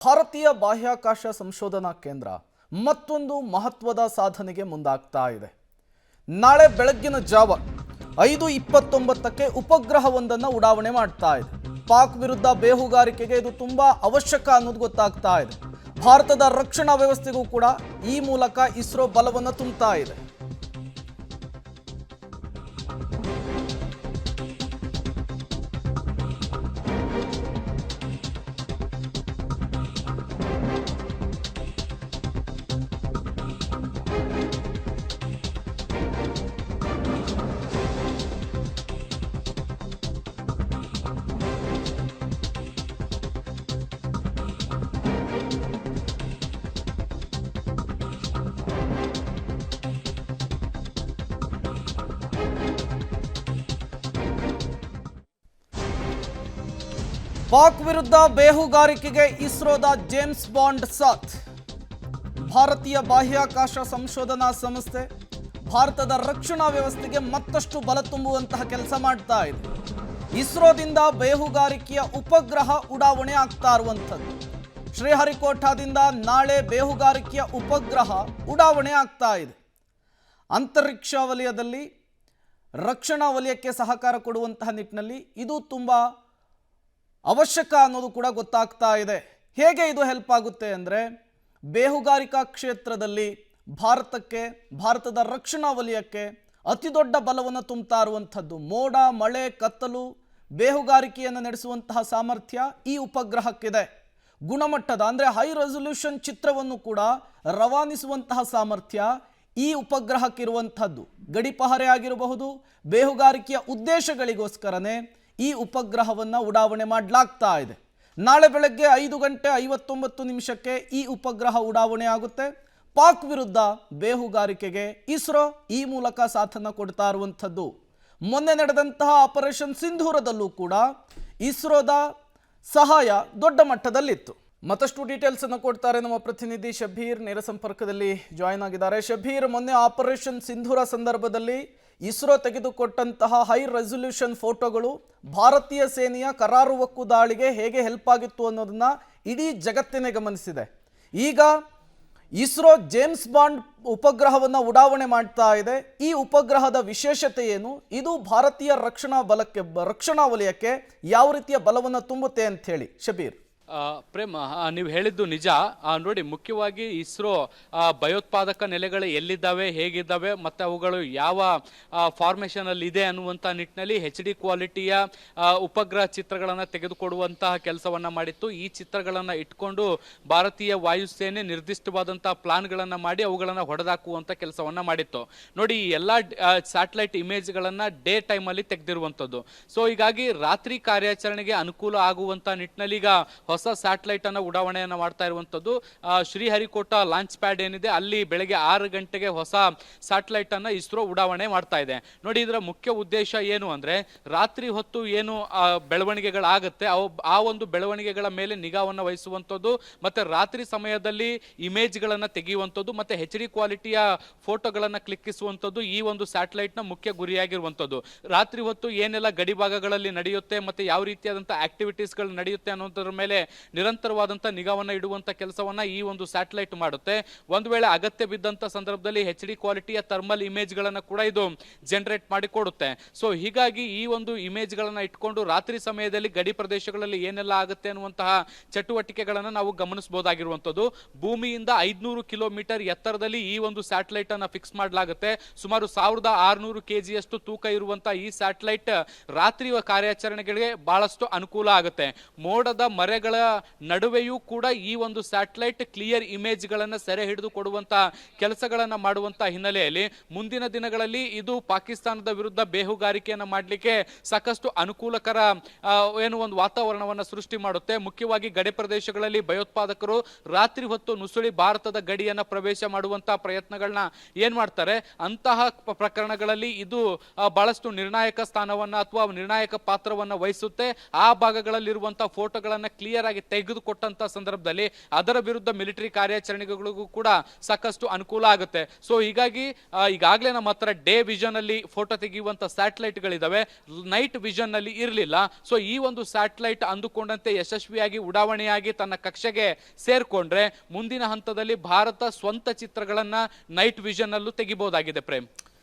ಭಾರತೀಯ ಬಾಹ್ಯಾಕಾಶ ಸಂಶೋಧನಾ ಕೇಂದ್ರ ಮತ್ತೊಂದು ಮಹತ್ವದ ಸಾಧನೆಗೆ ಮುಂದಾಗ್ತಾ ಇದೆ. ನಾಳೆ ಬೆಳಗ್ಗಿನ ಜಾವ 5:29ಕ್ಕೆ ಉಪಗ್ರಹವೊಂದನ್ನು ಉಡಾವಣೆ ಮಾಡ್ತಾ ಇದೆ. ಪಾಕ್ ವಿರುದ್ಧ ಬೇಹುಗಾರಿಕೆಗೆ ಇದು ತುಂಬಾ ಅವಶ್ಯಕ ಅನ್ನೋದು ಗೊತ್ತಾಗ್ತಾ ಇದೆ. ಭಾರತದ ರಕ್ಷಣಾ ವ್ಯವಸ್ಥೆಗೂ ಕೂಡ ಈ ಮೂಲಕ ಇಸ್ರೋ ಬಲವನ್ನು ತುಂಬುತ್ತಾ ಇದೆ. ಪಾಕ್ ವಿರುದ್ಧ ಬೇಹುಗಾರಿಕೆಗೆ ಇಸ್ರೋದ ಜೇಮ್ಸ್ ಬಾಂಡ್ ಸಾಥ್. ಭಾರತೀಯ ಬಾಹ್ಯಾಕಾಶ ಸಂಶೋಧನಾ ಸಂಸ್ಥೆ ಭಾರತದ ರಕ್ಷಣಾ ವ್ಯವಸ್ಥೆಗೆ ಮತ್ತಷ್ಟು ಬಲ ತುಂಬುವಂತಹ ಕೆಲಸ ಮಾಡ್ತಾ ಇದೆ. ಇಸ್ರೋದಿಂದ ಬೇಹುಗಾರಿಕೆಯ ಉಪಗ್ರಹ ಉಡಾವಣೆ ಆಗ್ತಾ ಇರುವಂಥದ್ದು. ಶ್ರೀಹರಿಕೋಟಾದಿಂದ ನಾಳೆ ಬೇಹುಗಾರಿಕೆಯ ಉಪಗ್ರಹ ಉಡಾವಣೆ ಆಗ್ತಾ ಇದೆ. ಅಂತರಿಕ್ಷ ವಲಯದಲ್ಲಿ ರಕ್ಷಣಾ ವಲಯಕ್ಕೆ ಸಹಕಾರ ಕೊಡುವಂತಹ ನಿಟ್ಟಿನಲ್ಲಿ ಇದು ತುಂಬ ಅವಶ್ಯಕ ಅನ್ನೋದು ಕೂಡ ಗೊತ್ತಾಗ್ತಾ ಇದೆ. ಹೇಗೆ ಇದು ಹೆಲ್ಪ್ ಆಗುತ್ತೆ ಅಂದರೆ, ಬೇಹುಗಾರಿಕಾ ಕ್ಷೇತ್ರದಲ್ಲಿ ಭಾರತದ ರಕ್ಷಣಾ ವಲಯಕ್ಕೆ ಅತಿ ದೊಡ್ಡ ಬಲವನ್ನು ತುಂಬುತ್ತಾ ಇರುವಂಥದ್ದು. ಮೋಡ ಮಳೆ ಕತ್ತಲು ಬೇಹುಗಾರಿಕೆಯನ್ನು ನಡೆಸುವಂತಹ ಸಾಮರ್ಥ್ಯ ಈ ಉಪಗ್ರಹಕ್ಕಿದೆ. ಗುಣಮಟ್ಟದ ಅಂದರೆ ಹೈ ರೆಸಲ್ಯೂಷನ್ ಚಿತ್ರವನ್ನು ಕೂಡ ರವಾನಿಸುವಂತಹ ಸಾಮರ್ಥ್ಯ ಈ ಉಪಗ್ರಹಕ್ಕಿರುವಂಥದ್ದು. ಗಡಿಪಹರೆ ಆಗಿರಬಹುದು, ಬೇಹುಗಾರಿಕೆಯ ಉದ್ದೇಶಗಳಿಗೋಸ್ಕರನೇ ಈ ಉಪಗ್ರಹವನ್ನು ಉಡಾವಣೆ ಮಾಡಲಾಗ್ತಾ ಇದೆ. ನಾಳೆ ಬೆಳಗ್ಗೆ 5:59 ಈ ಉಪಗ್ರಹ ಉಡಾವಣೆ ಆಗುತ್ತೆ. ಪಾಕ್ ವಿರುದ್ಧ ಬೇಹುಗಾರಿಕೆಗೆ ಇಸ್ರೋ ಈ ಮೂಲಕ ಸಾಥನ್ನು ಕೊಡ್ತಾ ಇರುವಂಥದ್ದು. ಮೊನ್ನೆ ನಡೆದಂತಹ ಆಪರೇಷನ್ ಸಿಂಧೂರದಲ್ಲೂ ಕೂಡ ಇಸ್ರೋದ ಸಹಾಯ ದೊಡ್ಡ ಮಟ್ಟದಲ್ಲಿತ್ತು. ಮತ್ತಷ್ಟು ಡೀಟೇಲ್ಸ್ ಅನ್ನು ಕೊಡ್ತಾರೆ ನಮ್ಮ ಪ್ರತಿನಿಧಿ ಶಬೀರ್, ನೇರ ಸಂಪರ್ಕದಲ್ಲಿ ಜಾಯಿನ್ ಆಗಿದ್ದಾರೆ. ಶಬೀರ್, ಮೊನ್ನೆ ಆಪರೇಷನ್ ಸಿಂಧೂರ ಸಂದರ್ಭದಲ್ಲಿ ಇಸ್ರೋ ತೆಗೆದುಕೊಟ್ಟಂತಹ ಹೈ ರೆಸಲ್ಯೂಷನ್ ಫೋಟೋಗಳು ಭಾರತೀಯ ಸೇನೆಯ ಕರಾರುವಕ್ಕು ದಾಳಿಗೆ ಹೇಗೆ ಹೆಲ್ಪ್ ಆಗಿತ್ತು ಅನ್ನೋದನ್ನ ಇಡೀ ಜಗತ್ತಿನೇ ಗಮನಿಸಿದೆ. ಈಗ ಇಸ್ರೋ ಜೇಮ್ಸ್ ಬಾಂಡ್ ಉಪಗ್ರಹವನ್ನು ಉಡಾವಣೆ ಮಾಡ್ತಾ ಇದೆ. ಈ ಉಪಗ್ರಹದ ವಿಶೇಷತೆ ಏನು? ಇದು ಭಾರತೀಯ ರಕ್ಷಣಾ ವಲಯಕ್ಕೆ ಯಾವ ರೀತಿಯ ಬಲವನ್ನು ತುಂಬುತ್ತೆ ಅಂತ ಹೇಳಿ ಶಬೀರ್. ಪ್ರೇಮ್, ನೀವು ಹೇಳಿದ್ದು ನಿಜ. ನೋಡಿ, ಮುಖ್ಯವಾಗಿ ಇಸ್ರೋ ಭಯೋತ್ಪಾದಕ ನೆಲೆಗಳು ಎಲ್ಲಿದ್ದಾವೆ, ಹೇಗಿದ್ದಾವೆ ಮತ್ತು ಅವುಗಳು ಯಾವ ಫಾರ್ಮೇಷನ್ ಅಲ್ಲಿ ಇದೆ ಅನ್ನುವಂಥ ನಿಟ್ಟಿನಲ್ಲಿ HD ಕ್ವಾಲಿಟಿಯ ಉಪಗ್ರಹ ಚಿತ್ರಗಳನ್ನು ತೆಗೆದುಕೊಡುವಂತಹ ಕೆಲಸವನ್ನು ಮಾಡಿತ್ತು. ಈ ಚಿತ್ರಗಳನ್ನು ಇಟ್ಕೊಂಡು ಭಾರತೀಯ ವಾಯುಸೇನೆ ನಿರ್ದಿಷ್ಟವಾದಂತಹ ಪ್ಲಾನ್ಗಳನ್ನು ಮಾಡಿ ಅವುಗಳನ್ನು ಹೊಡೆದಾಕುವಂಥ ಕೆಲಸವನ್ನು ಮಾಡಿತ್ತು. ನೋಡಿ, ಈ ಎಲ್ಲ ಸ್ಯಾಟಲೈಟ್ ಇಮೇಜ್ಗಳನ್ನು ಡೇ ಟೈಮಲ್ಲಿ ತೆಗೆದಿರುವಂಥದ್ದು. ಸೊ ಹೀಗಾಗಿ ರಾತ್ರಿ ಕಾರ್ಯಾಚರಣೆಗೆ ಅನುಕೂಲ ಆಗುವಂಥ ನಿಟ್ಟಿನಲ್ಲಿ ಈಗ ಹೊಸ ಸ್ಯಾಟಲೈಟ್ ಅನ್ನು ಉಡಾವಣೆಯನ್ನು ಮಾಡ್ತಾ ಇರುವಂತದ್ದು. ಶ್ರೀಹರಿಕೋಟಾ ಲಾಂಚ್ ಪ್ಯಾಡ್ ಏನಿದೆ ಅಲ್ಲಿ ಬೆಳಗ್ಗೆ 6 ಗಂಟೆಗೆ ಹೊಸ ಸ್ಯಾಟಲೈಟ್ ಅನ್ನ ಇಸ್ರೋ ಉಡಾವಣೆ ಮಾಡ್ತಾ ಇದೆ. ನೋಡಿ, ಇದರ ಮುಖ್ಯ ಉದ್ದೇಶ ಏನು ಅಂದ್ರೆ, ರಾತ್ರಿ ಹೊತ್ತು ಏನು ಬೆಳವಣಿಗೆಗಳಾಗುತ್ತೆ ಆ ಒಂದು ಬೆಳವಣಿಗೆಗಳ ಮೇಲೆ ನಿಗಾವನ್ನು ವಹಿಸುವಂಥದ್ದು, ಮತ್ತೆ ರಾತ್ರಿ ಸಮಯದಲ್ಲಿ ಇಮೇಜ್ಗಳನ್ನ ತೆಗೆಯುವಂಥದ್ದು, ಮತ್ತೆ HD ಕ್ವಾಲಿಟಿಯ ಫೋಟೋಗಳನ್ನ ಕ್ಲಿಕ್ಕಿಸುವಂಥದ್ದು ಈ ಒಂದು ಸ್ಯಾಟಲೈಟ್ ನ ಮುಖ್ಯ ಗುರಿಯಾಗಿರುವಂಥದ್ದು. ರಾತ್ರಿ ಹೊತ್ತು ಏನೆಲ್ಲ ಗಡಿಭಾಗಗಳಲ್ಲಿ ನಡೆಯುತ್ತೆ ಮತ್ತೆ ಯಾವ ರೀತಿಯಾದಂತಹ ಆಕ್ಟಿವಿಟೀಸ್ಗಳು ನಡೆಯುತ್ತೆ ಅನ್ನೋದ್ರ ಮೇಲೆ ನಿರಂತರವಾದಂತ ನಿಗಾವನ್ನ ಇಡುವಂತ ಕೆಲಸವನ್ನ ಈ ಒಂದು ಸ್ಯಾಟಲೈಟ್ ಮಾಡುತ್ತೆ. ಒಂದು ವೇಳೆ ಅಗತ್ಯ ಬಿದ್ದಂತ ಸಂದರ್ಭದಲ್ಲಿ HD ಕ್ವಾಲಿಟಿಯ ಥರ್ಮಲ್ ಇಮೇಜ್ ಗಳನ್ನ ಕೂಡ ಇದು ಜನರೇಟ್ ಮಾಡಿ ಕೊಡುತ್ತೆ. ಸೊ ಹೀಗಾಗಿ ಈ ಒಂದು ಇಮೇಜ್ ಗಳನ್ನ ಇಟ್ಕೊಂಡು ರಾತ್ರಿ ಸಮಯದಲ್ಲಿ ಗಡಿ ಪ್ರದೇಶಗಳಲ್ಲಿ ಏನೆಲ್ಲ ಆಗುತ್ತೆ ಅನ್ನುವಂತಹ ಚಟುವಟಿಕೆಗಳನ್ನ ನಾವು ಗಮನಿಸಬಹುದಾಗಿರುವಂತದ್ದು. ಭೂಮಿಯಿಂದ 500 ಕಿಲೋಮೀಟರ್ ಎತ್ತರದಲ್ಲಿ ಈ ಒಂದು ಸ್ಯಾಟಲೈಟ್ ಅನ್ನ ಫಿಕ್ಸ್ ಮಾಡಲಾಗುತ್ತೆ. ಸುಮಾರು 1600 kg ತೂಕ ಇರುವಂತಹ ಈ ಸ್ಯಾಟಲೈಟ್ ರಾತ್ರಿ ಕಾರ್ಯಾಚರಣೆಗಳಿಗೆ ಬಹಳಷ್ಟು ಅನುಕೂಲ ಆಗುತ್ತೆ. ಮೋಡದ ಮರೆಗಳ ನಡುವೆಯೂ ಕೂಡ ಈ ಒಂದು ಸ್ಯಾಟಲೈಟ್ ಕ್ಲಿಯರ್ ಇಮೇಜ್ ಗಳನ್ನ ಸೆರೆ ಹಿಡಿದು ಕೊಡುವಂತಹ ಕೆಲಸಗಳನ್ನ ಮಾಡುವಂತಹ ಹಿನ್ನೆಲೆಯಲ್ಲಿ ಮುಂದಿನ ದಿನಗಳಲ್ಲಿ ಇದು ಪಾಕಿಸ್ತಾನದ ವಿರುದ್ಧ ಬೇಹುಗಾರಿಕೆಯನ್ನ ಮಾಡಲಿಕ್ಕೆ ಸಾಕಷ್ಟು ಅನುಕೂಲಕರ ಒಂದು ವಾತಾವರಣವನ್ನ ಸೃಷ್ಟಿ ಮಾಡುತ್ತೆ. ಮುಖ್ಯವಾಗಿ ಗಡಿ ಪ್ರದೇಶಗಳಲ್ಲಿ ಭಯೋತ್ಪಾದಕರು ರಾತ್ರಿ ಹೊತ್ತು ನುಸುಳಿ ಭಾರತದ ಗಡಿಯನ್ನ ಪ್ರವೇಶ ಮಾಡುವಂತಹ ಪ್ರಯತ್ನಗಳನ್ನ ಏನ್ ಮಾಡ್ತಾರೆ, ಅಂತಹ ಪ್ರಕರಣಗಳಲ್ಲಿ ಇದು ಬಹಳಷ್ಟು ನಿರ್ಣಾಯಕ ಸ್ಥಾನವನ್ನ ಅಥವಾ ನಿರ್ಣಾಯಕ ಪಾತ್ರವನ್ನ ವಹಿಸುತ್ತೆ. ಆ ಭಾಗಗಳಲ್ಲಿರುವಂತಹ ಫೋಟೋಗಳನ್ನ ಕ್ಲಿಯರ್ ಕ್ಲಿಯರ್ ಆಗಿ ತೆಗೆದುಕೊಟ್ಟಂತ ಸಂದರ್ಭದಲ್ಲಿ ಅದರ ವಿರುದ್ಧ ಮಿಲಿಟರಿ ಕಾರ್ಯಾಚರಣೆಗಳಿಗೂ ಕೂಡ ಸಾಕಷ್ಟು ಅನುಕೂಲ ಆಗುತ್ತೆ. ಸೊ ಹೀಗಾಗಿ ಈಗಾಗಲೇ ನಮ್ಮ ಹತ್ರ ಡೇ ವಿಷನ್ ಅಲ್ಲಿ ಫೋಟೋ ತೆಗೆಯುವಂತ ಸ್ಯಾಟಲೈಟ್ ಗಳಿದಾವೆ, ನೈಟ್ ವಿಷನ್ ನಲ್ಲಿ ಇರಲಿಲ್ಲ. ಸೊ ಈ ಒಂದು ಸ್ಯಾಟಲೈಟ್ ಅಂದುಕೊಂಡಂತೆ ಯಶಸ್ವಿಯಾಗಿ ಉಡಾವಣೆಯಾಗಿ ತನ್ನ ಕಕ್ಷೆಗೆ ಸೇರ್ಕೊಂಡ್ರೆ ಮುಂದಿನ ಹಂತದಲ್ಲಿ ಭಾರತ ಸ್ವಂತ ಚಿತ್ರಗಳನ್ನ ನೈಟ್ ವಿಷನ್ ಅಲ್ಲೂ ತೆಗಿಬಹುದಾಗಿದೆ ಪ್ರೇಮ್.